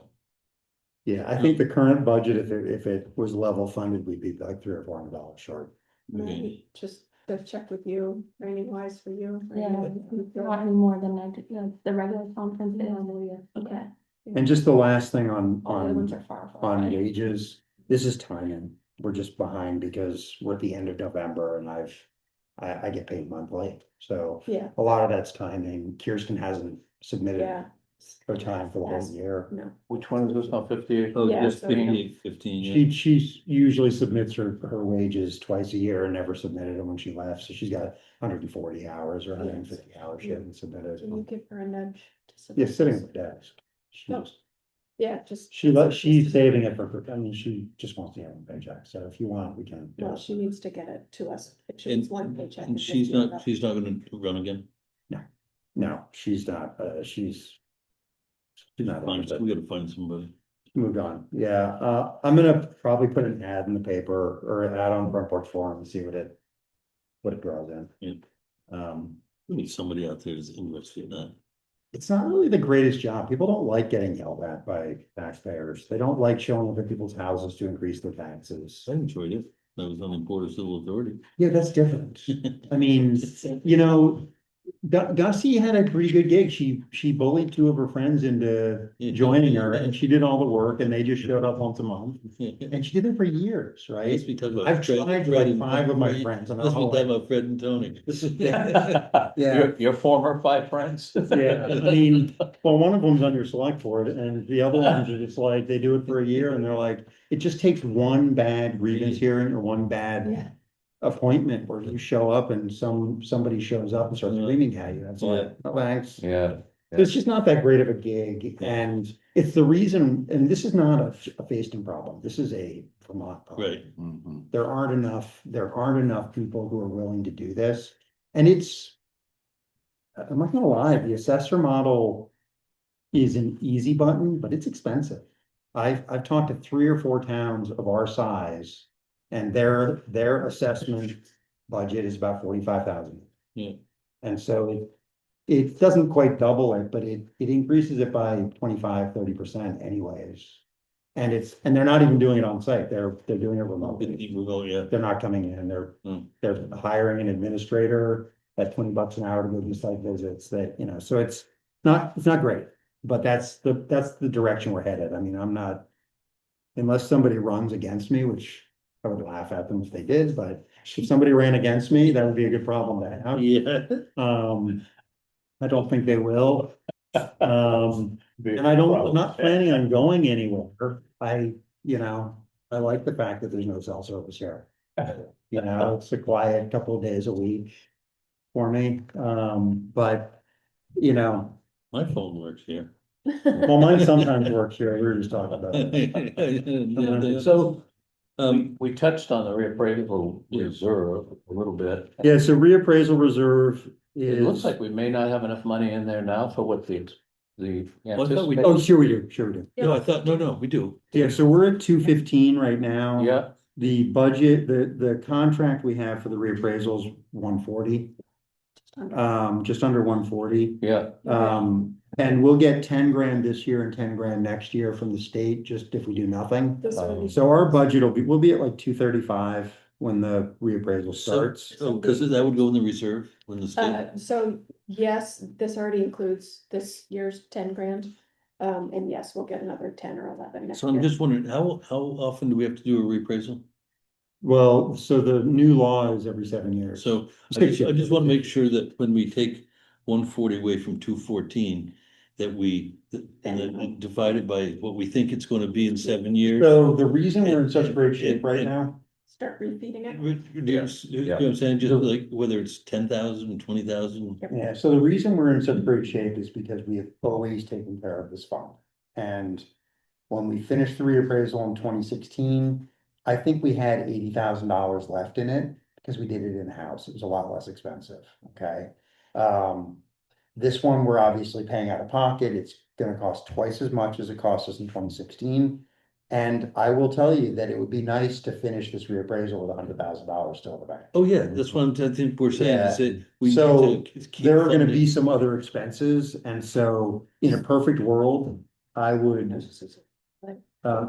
Yeah, I think the current budget, if it was level funded, we'd be like $300 or $400 short. Okay. Maybe just to check with you, training wise for you. for Yeah. anyone who feels- Not any more than I did, the regular conference is. Okay. And just the last thing All the other ones on, are far, far on away. wages, this is timing. We're just behind because we're at the end of November and I get paid monthly. So Yeah, a lot of that's timing. Kirsten hasn't submitted yeah, her time for the Yes. whole year. no, which one is this now, 58? Oh, Yeah, just so- 15, yeah. She usually submits her wages twice a year and never submitted them when she left, so she's got 140 hours or 150 hours she hasn't submitted. can you give her a nudge? to Yeah, submit sitting this? at the desk. No. Yeah, just. She's saving it for, I mean, she just wants the annual paycheck, so if you want, we can. Well, she needs to get it to us. If she And, needs one paycheck. and it's she's 15 not gonna run again. No, she's not, she's not Fine, interested. we gotta find somebody. Moved on, yeah, I'm gonna probably put an ad in the paper or an ad on Front Porch Forum and see what it draws in. Yeah. Um, We need somebody out there that's interested in that. it's not really the greatest job. People don't like getting yelled at by taxpayers. They don't like showing up at people's houses to increase their taxes. I enjoyed it. I was on the Board of Civil Authority. Yeah, that's different. I mean, Gussie had a pretty good gig. She bullied 2 of her friends into joining her and she did all the work and they just showed up once a month. And she did it for years, right? Let's be talking about. I've Fred- tried Fred like and- 5 of my Fred- friends and Let's be I'm talking like, about Fred and Tony. Yeah. Your former 5 friends? yeah, I mean, well, one of them's on your select board and the other ones are just like, they do it for a year and they're like, it just takes one bad grievance hearing or one bad Yeah, appointment where you show up and somebody shows up and starts screaming at you. That's like, oh, thanks. Yeah, It's just not that great of a gig, and it's the reason, and this is not a Facein problem, this is a Vermont problem. Right. mhm. There aren't enough people who are willing to do this, and I'm not gonna lie, the assessor model is an easy button, but it's expensive. I've talked to 3 or 4 towns of our size, and their assessment budget is about 45,000. Yeah. And so it doesn't quite double it, but it increases it by 25-30% anyways. And they're not even doing it on site, they're doing it remotely. Remote, yeah. They're not coming in, Hmm. they're hiring an administrator at $20 an hour to go do site visits that, so it's not great. But that's the direction we're headed. I mean, I'm not, unless somebody runs against me, which I would laugh at them if they did, but if somebody ran against me, that would be a good problem to have. Yeah. I don't think they will. And I'm not planning on going anywhere. I like the fact that there's no cell service here. It's a quiet couple of days a week for me. But, My phone works here. well, mine sometimes works here. We were just talking about it. So, Um, we touched on the reappraisal reserve a little bit. Yeah, so reappraisal reserve It looks is, like we may not have enough money in there now for what the I thought we- oh, sure we do. no, I thought, no, we do. Yeah, so we're at 215 right now. Yeah, The budget, the contract we have for the reappraisal is 140, just under 140. yeah, And we'll get 10 grand this year and 10 grand next year from the state, just if we do nothing. This would be- So our budget we'll be at like 235 when the reappraisal starts. Oh, because that would go in the reserve when the state, So yes, this already includes this year's 10 grand. And yes, we'll get another 10 or 11 next so I'm year. just wondering, how often do we have to do a reappraisal? Well, so the new law is every 7 years. So I just wanna make sure that when we take 140 away from 214, that and then divide it by what we think it's gonna be in 7 years. So the reason we're in such great shape right now, Start refeeding it. You know what I'm saying, just like whether it's 10,000, 20,000. yeah, so the reason we're in such great shape is because we have always taken care of this fund. And when we finished the reappraisal in 2016, I think we had $80,000 left in it because we did it in-house. It was a lot less expensive, okay? This one, we're obviously paying out of pocket. It's gonna cost twice as much as it cost us in 2016. And I will tell you that it would be nice to finish this reappraisal with $100,000 still in the bank. Oh, yeah, that's what I think we're saying, is that we need So, to keep There are gonna funding. be some other expenses, and so in a perfect world, I would.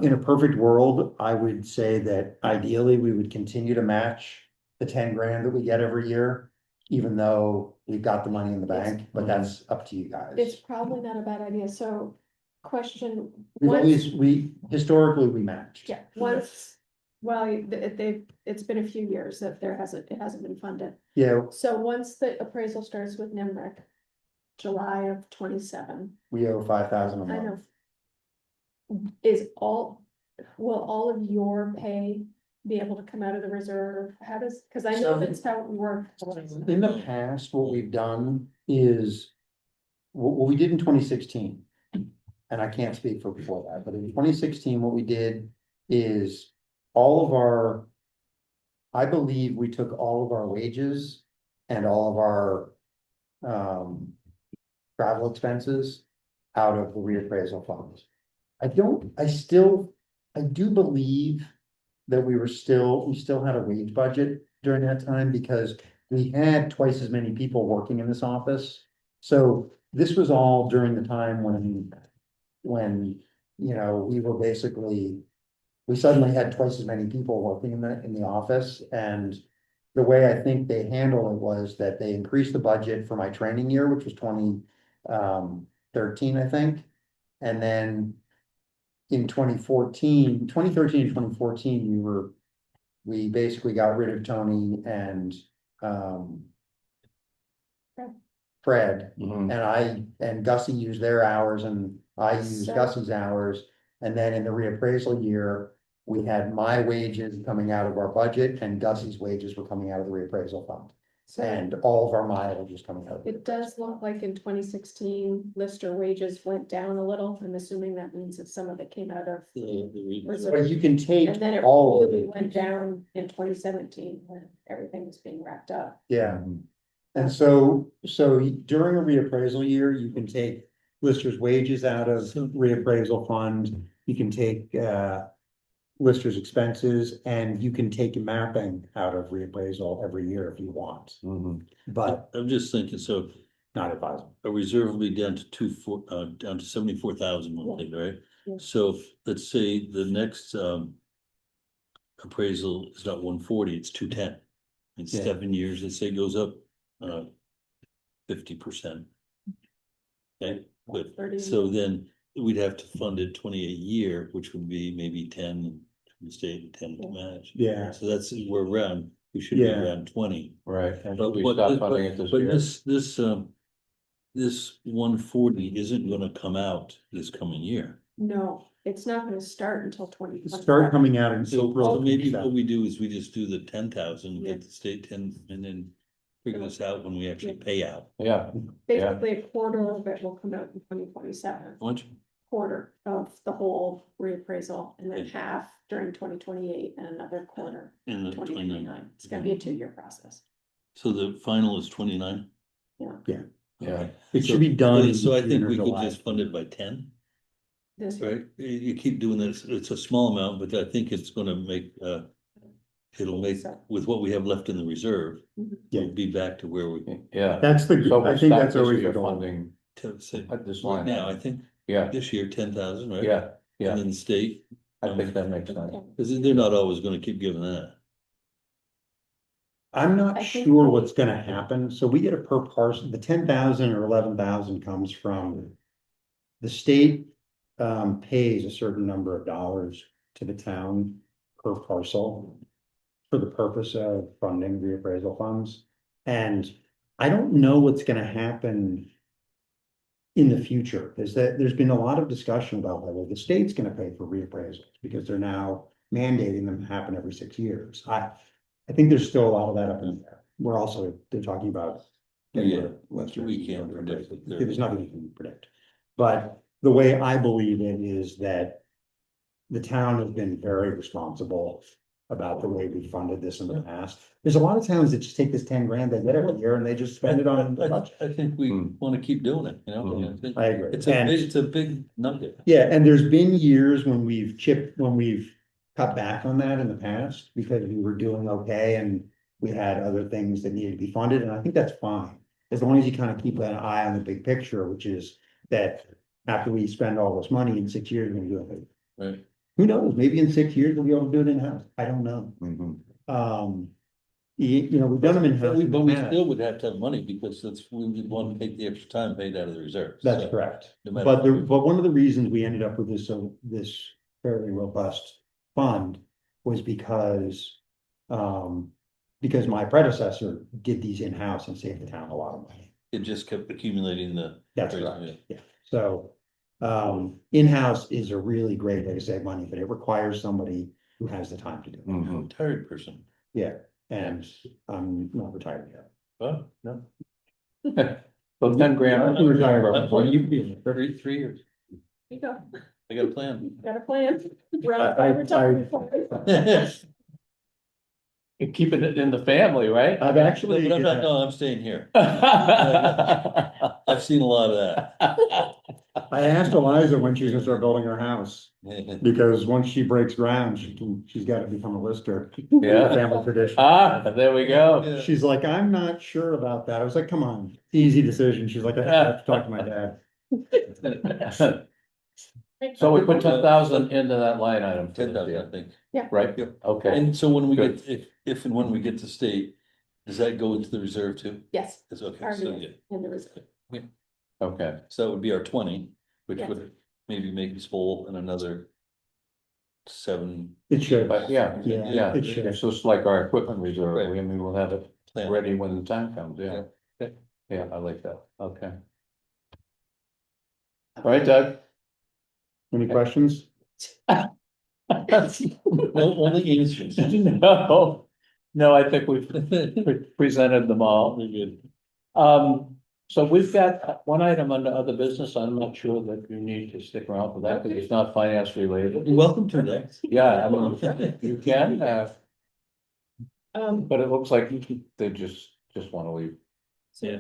In a perfect world, I would say that ideally we would continue to match the 10 grand that we get every year. Even though we've got the money in the bank, but that's up to you guys. It's probably not a bad idea. So question. Historically, we matched. Yeah, once, well, it's been a few years that it hasn't been funded. Yeah, So once the appraisal starts with NIMRIC, July of 27, we owe 5,000 a I month. know. Will all of your pay be able to come out of the reserve? Cause I know that's how it works. In the past, what we've done is, what we did in 2016, and I can't speak for before that, but in 2016, what we did is I believe we took all of our wages and all of our travel expenses out of the reappraisal fund. I do believe that we still had a wage budget during that time because we had twice as many people working in this office. So this was all during the time when, we suddenly had twice as many people working in the office. And the way I think they handled it was that they increased the budget for my training year, which was 2013, I think. And then in 2013 and 2014, we basically got rid of Tony and Fred, mhm. and Gussie used their hours and I used So- Gussie's hours. And then in the reappraisal year, we had my wages coming out of our budget and Gussie's wages were coming out of the reappraisal fund. So And all of our mileage was coming out of it does look like in 2016, Lister wages went down a little. I'm assuming that means that some of it came out of. But you can take And then it all of really it, went down in 2017 when everything was being wrapped up. yeah. And so during a reappraisal year, you can take Lister's wages out of reappraisal fund. You can take Lister's expenses and you can take mapping out of reappraisal every year if you want. Mhm. But I'm just thinking, so not advisable. a reserve will be down to down to 74,000, right? Yeah. So let's say the next, appraisal is not 140, it's 210. In Yeah. 7 years, let's say it goes up, 50%. Okay, but 30. so then we'd have to fund it 20 a year, which would be maybe 10 from the state and 10 to match. Yeah. So that's, we're around, we should be Yeah. around 20. Right, and But we what, stop but, funding it this but year. this 140 isn't gonna come out this coming year. No, it's not gonna start until twenty. Start coming out in So April. maybe what 27. we do is we just do the 10,000, Yeah. get the state 10, and then figure this out when we actually pay out. Yeah, Basically, a quarter of it will come out in 2027. How much? Quarter of the whole reappraisal, and then Okay. half during 2028 and another quarter In the 2029. It's gonna be a 2-year process. So the final is 29? Yeah. Yeah. yeah, It should be done. in So I think June or we could July. just fund it by 10, This year. right? You keep doing this, it's a small amount, but I think it's gonna make, it'll make, with what we have left in the reserve, Mhm. we'll be back to where we, yeah. That's the, So I we'll think start that's this always year the goal. funding say, at this right line. now, I think Yeah, this year, 10,000, right? yeah, yeah, And then the state, I think that makes sense. Okay. because they're not always gonna keep giving that. I'm not I think sure they- what's gonna happen, so we get a per parcel, the 10,000 or 11,000 comes from. The state pays a certain number of dollars to the town per parcel. For the purpose of funding reappraisal funds, and I don't know what's gonna happen. In the future, there's been a lot of discussion about whether the state's gonna pay for reappraisals, because they're now mandating them to happen every 6 years. I think there's still a lot of that up in there. They're talking about. Yeah, Western- we can't predict what they're- There's nothing you can predict. But the way I believe it is that. The town has been very responsible about the way we funded this in the past. There's a lot of towns that just take this 10 grand they get every year and they just spend it on the budget. I think we Hmm. wanna keep doing it, you know? Mhm. I think I agree. It's And- it's a big nugget. Yeah, and there's been years when we've cut back on that in the past because we were doing okay and we had other things that needed to be funded, and I think that's fine. As long as you kind of keep an eye on the big picture, which is that after we spend all this money in 6 years, we're gonna do it. Right. Who knows? Maybe in 6 years we'll be able to do it in-house. I don't know. Mhm. We've done them in-house. in the But we past. still would have to have money because we would want to take the extra time paid out of the reserves. That's So, correct. no matter But what. but one of the reasons we ended up with this fairly robust fund was because. Because my predecessor did these in-house and saved the town a lot of money. It just kept accumulating the. That's appraisal, right, yeah. yeah. So, in-house is a really great way to save money, but it requires somebody who has the time to do it. Mhm. Retired person. Yeah, and I'm not retired yet. Oh, no. So 10 grand. I'm retired. Well, you've been 33 years. There you go. I got a plan. Got a plan. I- Retirement. You're keeping it in the family, right? I've actually. But I'm not, no, I'm staying here. I've seen a lot of that. I asked Eliza when she's gonna start building her house, because once she breaks ground, she's gotta become a lister. Yeah. Family tradition. There we go. Yeah. She's like, I'm not sure about that. I was like, come on, easy decision. She's like, I have to talk to my dad. So we put 10,000 into that line item. for 10,000, this I year, think. Right? Yep. Okay, And so when we Good. get, if and when we get to state, does that go into the reserve too? Yes, It's okay, already so is. yeah, and there was, okay. so that would be our 20, which Yes. would maybe make us whole in another 7. It should. But yeah, Yeah, yeah, it should. it's just like our equipment reserve. Right. I mean, we'll have it plan. ready when the time comes, yeah. Yeah. Yeah, I like that. Okay. All right, Doug. Any questions? No, only answers. No, I think we've presented them all. Very good. So we've got one item under other business. I'm not sure that you need to stick around for that because it's not finance related. You're welcome to that. Yeah, I mean, you can, um, but it looks like they just want to leave. Yeah.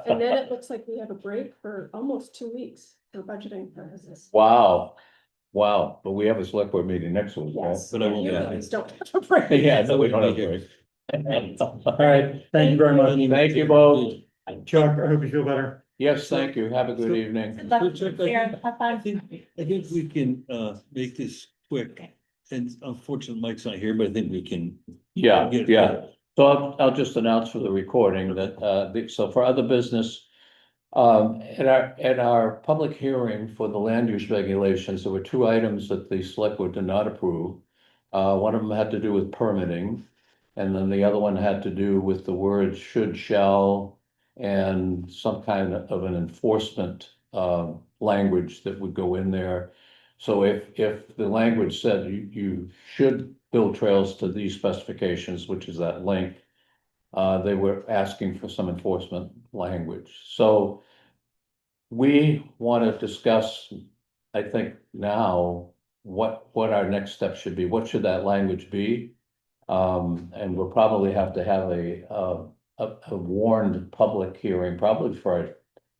and then it looks like we have a break for almost 2 weeks for budgeting purposes. Wow, but we have a select board meeting next week, right? Yes, But I won't you be guys don't have a break. Yeah, no, we don't have a Here. break. All right, thank you very much. Thank you both. Chuck, I hope you feel better. Yes, thank you. Have a good So- evening. Good luck. So, Chuck, Sarah, have I fun. think we can, make this quick. And unfortunately, Mike's not here, but I think we can. Yeah, get- yeah. So I'll just announce for the recording that, so for other business, at our public hearing for the land use regulations, there were two items that the select board did not approve. One of them had to do with permitting, and then the other one had to do with the words should, shall, and some kind of an enforcement, language that would go in there. So if the language said you should build trails to these specifications, which is that link, they were asking for some enforcement language. So we want to discuss, I think now, what our next step should be. What should that language be? And we'll probably have to have a warned public hearing, probably for our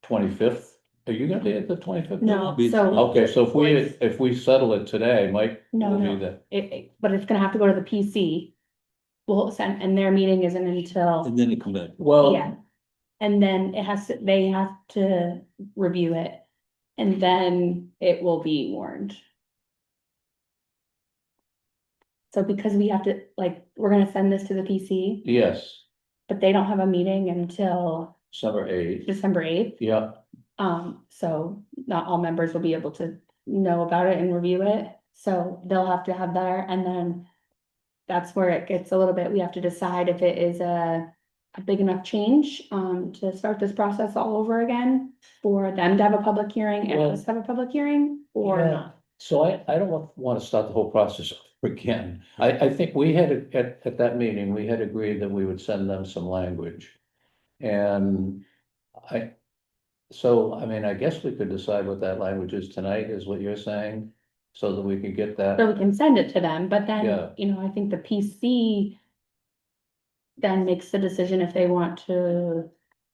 25th. Are you gonna be at the 25th? No, Be- so, Okay, so if we settle it today, Mike No, will be no. the, but it's gonna have to go to the PC. We'll send, and their meeting isn't until, And then it come back. well, yeah. And then they have to review it. And then it will be warned. So because we have to, like, we're gonna send this to the PC, yes, but they don't have a meeting until December 8th, December 8th. yeah, So not all members will be able to know about it and review it, so they'll have to have there, and then. That's where it gets a little bit, we have to decide if it is a big enough change, to start this process all over again. For them to have a public hearing and Well, us to have a public hearing, or yeah. not. So I don't want to start the whole process over again. I think we had, at that meeting, we had agreed that we would send them some language. And so, I mean, I guess we could decide what that language is tonight, is what you're saying, so that we could get So that. we can send it to them, but Yeah. then, you know, I think the PC. Then makes the decision if they want to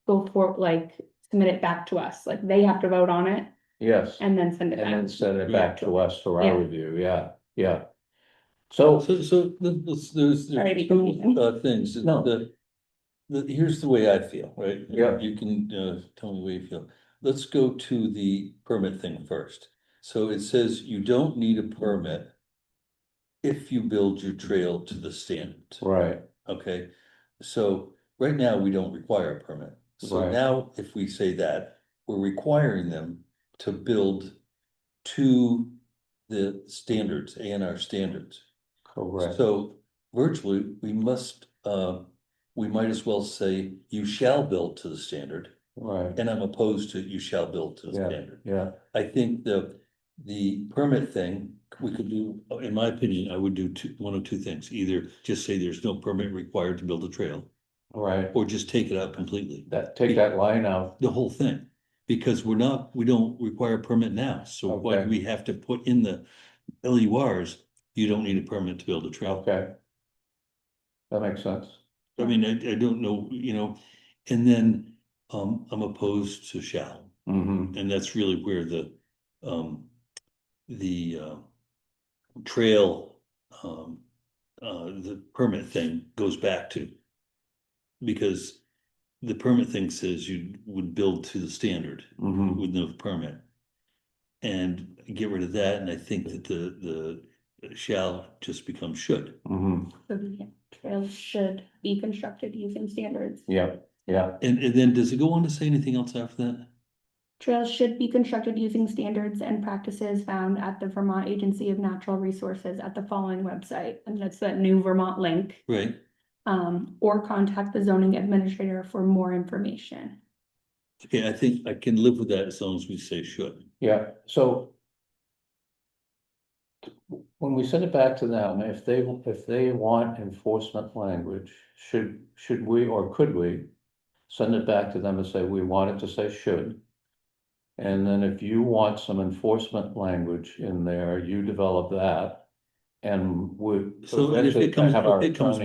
go for, like, submit it back to us, like, they have to vote on it Yes, and then send it and then back. send it back to us for Yeah. our review, yeah, yeah. So, There's Sorry to be two, confusing. things. No. Here's the way I feel, right? Yeah. You can, tell me the way you feel. Let's go to the permit thing first. So it says you don't need a permit if you build your trail to the standard, right, okay? So right now, we don't require a permit. So Right. now, if we say that, we're requiring them to build to the standards, A&R standards. correct, So virtually, we might as well say you shall build to the standard, right, and I'm opposed to you shall build to the yeah, standard. yeah, I think the permit thing, we could do, in my opinion, I would do one of two things. Either just say there's no permit required to build a trail, right. or just take it out completely, Take that line out, the whole thing. Because we don't require a permit now, so why Okay. do we have to put in the LURs? You don't need a permit to build a trail. okay. That makes sense, I mean, I don't know, and then, I'm opposed to shall, and that's really where the trail, the permit thing goes back to. Because the permit thing says you would build to the standard with no permit. And get rid of that, and I think that the shall just become should. So The trails should be constructed using standards. yeah, yeah, And then does it go on to say anything else after that? Trails should be constructed using standards and practices found at the Vermont Agency of Natural Resources at the following website, and that's that new Vermont link. Right, Or contact the zoning administrator for more information. okay, I think I can live with that as long as we say should. yeah, so. When we send it back to them, if they want enforcement language, should we, or could we? Send it back to them and say, we want it to say should. And then if you want some enforcement language in there, you develop that. And we. So if eventually it comes, have our if it comes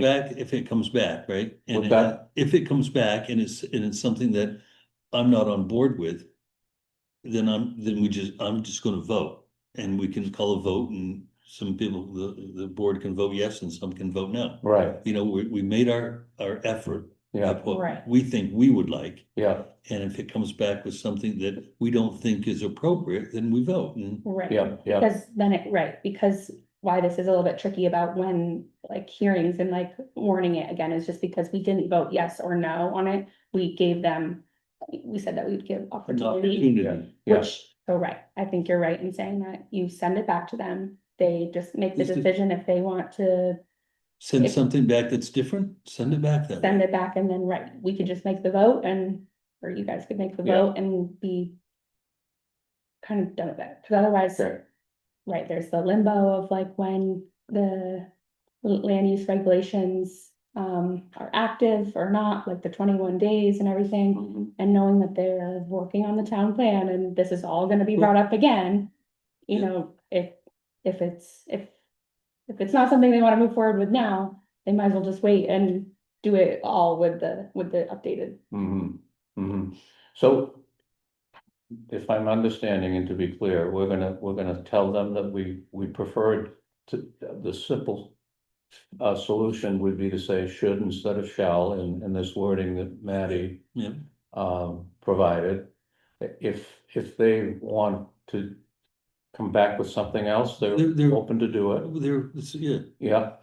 attorney- back, right? And What's that? if it comes back and it's something that I'm not on board with, then I'm just gonna vote, and we can call a vote, and some people, the board can vote yes and some can vote no. Right, We made our effort Yeah, of what Right. we think we would like. yeah, And if it comes back with something that we don't think is appropriate, then we vote. And Right. yeah, yeah, Because then because why this is a little bit tricky about when, like, hearings and like warning it again is just because we didn't vote yes or no on it. We gave them, we said that we'd give an opportunity, opportunity. yeah, which, so right, I think you're right in saying that you send it back to them. They just make the Is it- decision if they want to Send If- something back that's different, send it back that send way. it back and then, right, we could just make the vote and, or you guys could make the Yeah. vote and be kind of done with it, because otherwise, okay, right, there's the limbo of like when the land use regulations are active or not, like the 21 days and everything, mhm, and knowing that they're working on the town plan and this is all gonna be brought up again. You Yeah. know, if it's not something they wanna move forward with now, they might as well just wait and do it all with the updated. mhm, mhm. So if I'm understanding and to be clear, we're gonna tell them that we preferred to, the simple solution would be to say should instead of shall in this wording that Maddie Yeah, provided. If they want to come back with something else, they're They're- open to do it. yeah, Yeah,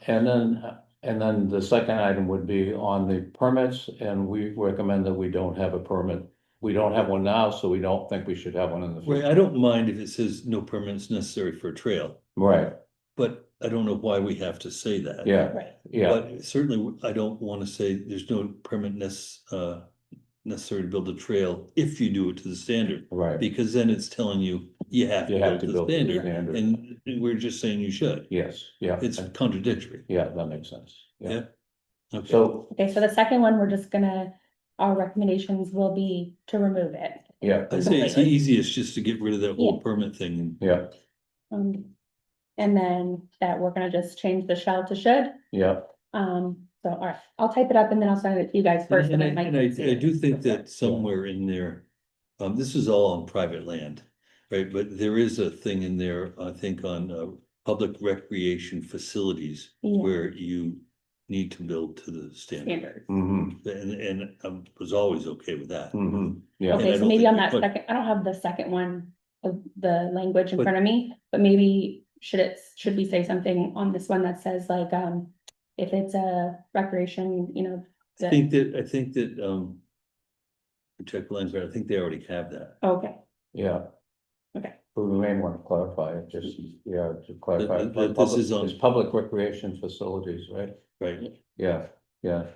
and then the second item would be on the permits, and we recommend that we don't have a permit. We don't have one now, so we don't think we should have one in the right, future. I don't mind if it says no permits necessary for a trail, Right, but I don't know why we have to say that. yeah, Right. yeah, But certainly, I don't wanna say there's no permit necessary to build a trail if you do it to the standard. right. Because then it's telling you, you have You to have build to to the build to the standard, standard. and we're just saying you should. Yes, yeah. It's contradictory. Yeah, that makes sense. Yeah. Yeah. Okay, So, Okay, so the second one, we're just gonna, our recommendations will be to remove it. yeah, I say it's the easiest just to get rid of that whole Yeah. permit thing. And yeah, And then that we're gonna just change the shall to should. yeah, So, all right, I'll type it up and then I'll send it to you guys first. And then I, Mike and I, can see I it. do think that somewhere in there, this is all on private land, right? But there is a thing in there, I think, on, public recreation facilities Yeah. where you need to build to the standard. Standards. mm-hmm, And I was always okay with that. mm-hmm, yeah, And I Okay, so don't maybe think on we that put- second, I don't have the second one of the language in But- front of me, but maybe should we say something on this one that says like, if it's a recreation, you know. I think that, check lines, but I think they already have that. Okay, yeah. Okay. But we may want to clarify it, just, yeah, to clarify. This is on- It's public recreation facilities, right? Right, Yeah, yeah.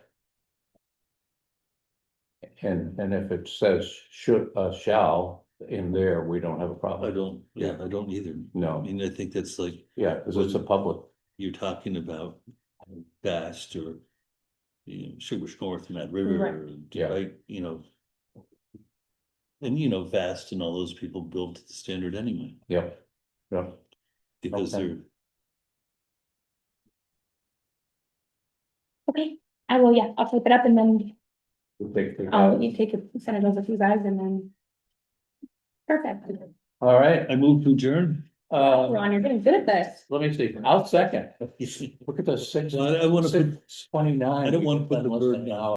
And if it says should, shall in there, we don't have a I problem. I don't either. I No, mean, I think that's like, yeah, because it's a public, you're talking about Vast or, Sugar's North, Mad River, Right. Yeah. right, and Vast and all those people build to the standard anyway, yep, yep, because Okay. they're, okay, I will, yeah, I'll type it up and then we'll take it I'll, out. you take it, send it over to you guys and then. Perfect. All right, I move to adjourn. Ron, you're getting good at this. let me see, I'll second. Look at the six, Well, I wanna put- 6:29. I don't wanna put the burden on